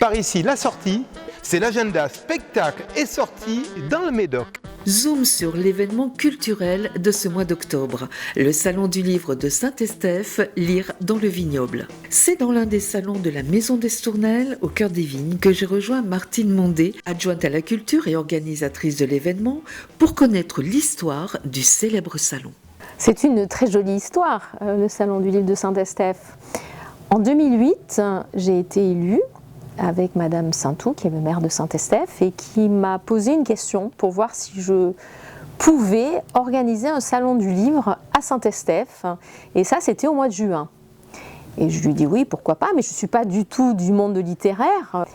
Par ici, la sortie, c'est l'agenda spectacle et sortie dans le Médoc. Zoom sur l'événement culturel de ce mois d'octobre, le Salon du Livre de Saint-Estèphe, Lire dans le Vignoble. C'est dans l'un des salons de la Maison d'Estournel, au cœur des vignes, que j'ai rejoint Martine Mondé, adjointe à la culture et organisatrice de l'événement, pour connaître l'histoire du célèbre salon. C'est une très jolie histoire, le Salon du Livre de Saint-Estèphe. En 2008, j'ai été élue avec Madame Saintou, qui est le maire de Saint-Estèphe, et qui m'a posé une question pour voir si je pouvais organiser un salon du livre à Saint-Estèphe. Et ça, c'était au mois de juin. Et je lui ai dit oui, pourquoi pas, mais je ne suis pas du tout du monde littéraire.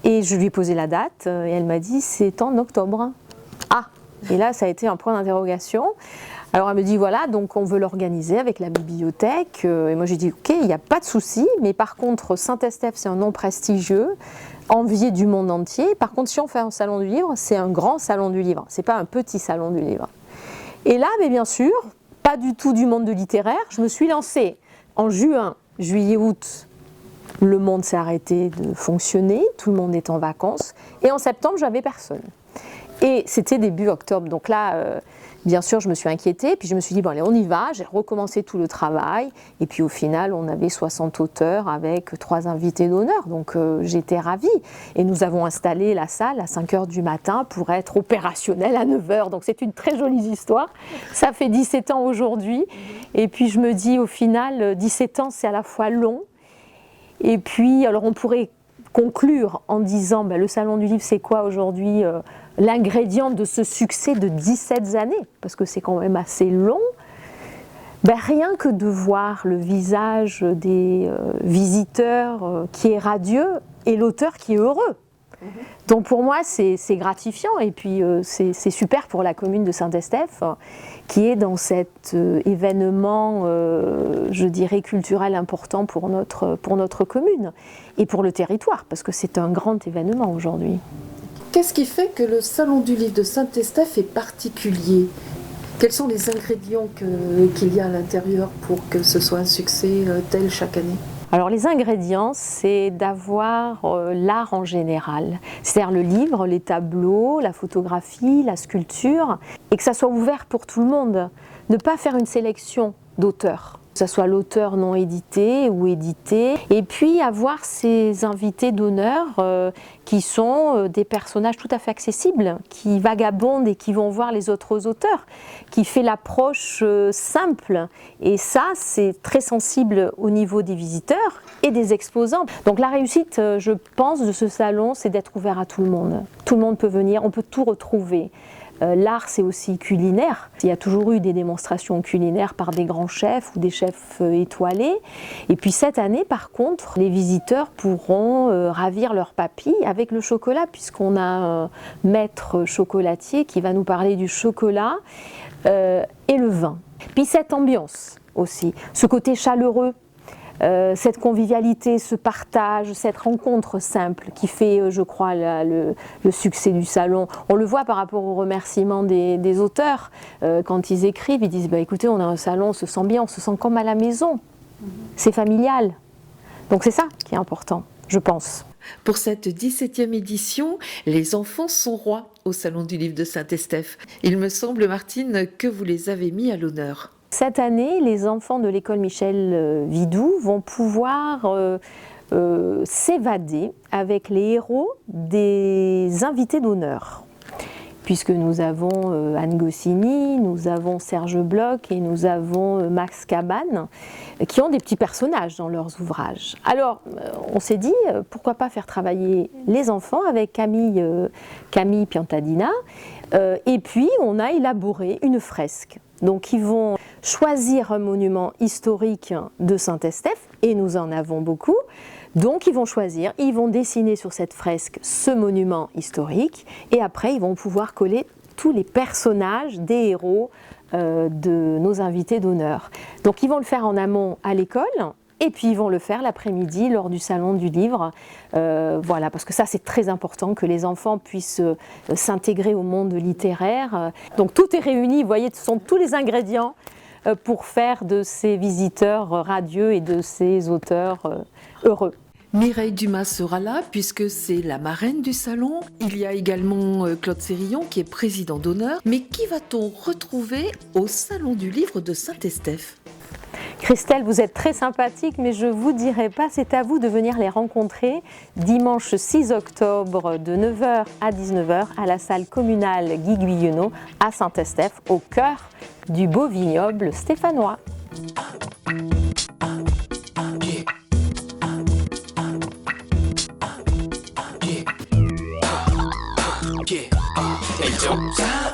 Et je lui ai posé la date, et elle m'a dit c'est en octobre. Ah, et là, ça a été un point d'interrogation. Alors elle me dit voilà, donc on veut l'organiser avec la bibliothèque. Et moi j'ai dit ok, il n'y a pas de souci, mais par contre Saint-Estèphe c'est un nom prestigieux, envié du monde entier. Par contre si on fait un salon du livre, c'est un grand salon du livre, c'est pas un petit salon du livre. Et là, mais bien sûr, pas du tout du monde littéraire, je me suis lancée. En juin, juillet, août, le monde s'est arrêté de fonctionner, tout le monde est en vacances. Et en septembre, j'avais personne. Et c'était début octobre, donc là, bien sûr, je me suis inquiétée, puis je me suis dit, bon allez, on y va, j'ai recommencé tout le travail, et puis au final, on avait 60 auteurs avec 3 invités d'honneur, donc j'étais ravie. Et nous avons installé la salle à 5 h du matin pour être opérationnelle à 9 h, donc c'est une très jolie histoire. Ça fait 17 ans aujourd'hui, et puis je me dis, au final, 17 ans, c'est à la fois long, et puis, alors on pourrait conclure en disant, ben, le Salon du Livre, c'est quoi aujourd'hui l'ingrédient de ce succès de 17 années, parce que c'est quand même assez long, ben rien que de voir le visage des visiteurs qui est radieux et l'auteur qui est heureux. Donc pour moi c'est gratifiant et puis c'est super pour la commune de Saint-Estèphe qui est dans cet événement, je dirais, culturel important pour notre commune et pour le territoire, parce que c'est un grand événement aujourd'hui. Qu'est-ce qui fait que le Salon du Livre de Saint-Estèphe est particulier ? Quels sont les ingrédients qu'il y a à l'intérieur pour que ce soit un succès tel chaque année ? Alors les ingrédients, c'est d'avoir l'art en général, c'est-à-dire le livre, les tableaux, la photographie, la sculpture, et que ça soit ouvert pour tout le monde. Ne pas faire une sélection d'auteurs, que ce soit l'auteur non édité ou édité, et puis avoir ces invités d'honneur qui sont des personnages tout à fait accessibles, qui vagabondent et qui vont voir les autres auteurs, qui fait l'approche simple, et ça c'est très sensible au niveau des visiteurs et des exposants. Donc la réussite, je pense, de ce salon, c'est d'être ouvert à tout le monde. Tout le monde peut venir, on peut tout retrouver. L'art, c'est aussi culinaire. Il y a toujours eu des démonstrations culinaires par des grands chefs ou des chefs étoilés. Et puis cette année, par contre, les visiteurs pourront ravir leurs papilles avec le chocolat, puisqu'on a un maître chocolatier qui va nous parler du chocolat et le vin. Puis cette ambiance aussi, ce côté chaleureux. Cette convivialité, ce partage, cette rencontre simple qui fait, je crois, le succès du salon. On le voit par rapport aux remerciements des auteurs. Quand ils écrivent, ils disent bah, « écoutez, on a un salon, on se sent bien, on se sent comme à la maison. C'est familial. » Donc c'est ça qui est important, je pense. Pour cette 17e édition, les enfants sont rois au Salon du Livre de Saint-Estèphe. Il me semble, Martine, que vous les avez mis à l'honneur. Cette année, les enfants de l'école Michel Vidoux vont pouvoir s'évader avec les héros des invités d'honneur. Puisque nous avons Anne Goscinny, nous avons Serge Bloch et nous avons Max Cabane, qui ont des petits personnages dans leurs ouvrages. Alors, on s'est dit, pourquoi pas faire travailler les enfants avec Camille Piantadina, et puis on a élaboré une fresque. Donc ils vont choisir un monument historique de Saint-Estèphe, et nous en avons beaucoup. Donc ils vont choisir, ils vont dessiner sur cette fresque ce monument historique, et après ils vont pouvoir coller tous les personnages des héros de nos invités d'honneur. Donc ils vont le faire en amont à l'école, et puis ils vont le faire l'après-midi lors du Salon du Livre. Voilà, parce que ça c'est très important que les enfants puissent s'intégrer au monde littéraire. Donc tout est réuni, vous voyez, ce sont tous les ingrédients pour faire de ces visiteurs radieux et de ces auteurs heureux. Mireille Dumas sera là puisque c'est la marraine du salon. Il y a également Claude Sérillon qui est président d'honneur. Mais qui va-t-on retrouver au Salon du Livre de Saint-Estèphe ? Christelle, vous êtes très sympathique, mais je ne vous dirai pas, c'est à vous de venir les rencontrer dimanche 6 octobre de 9h à 19h à la salle communale Guy Guyonneau à Saint-Estèphe, au cœur du beau vignoble stéphanois.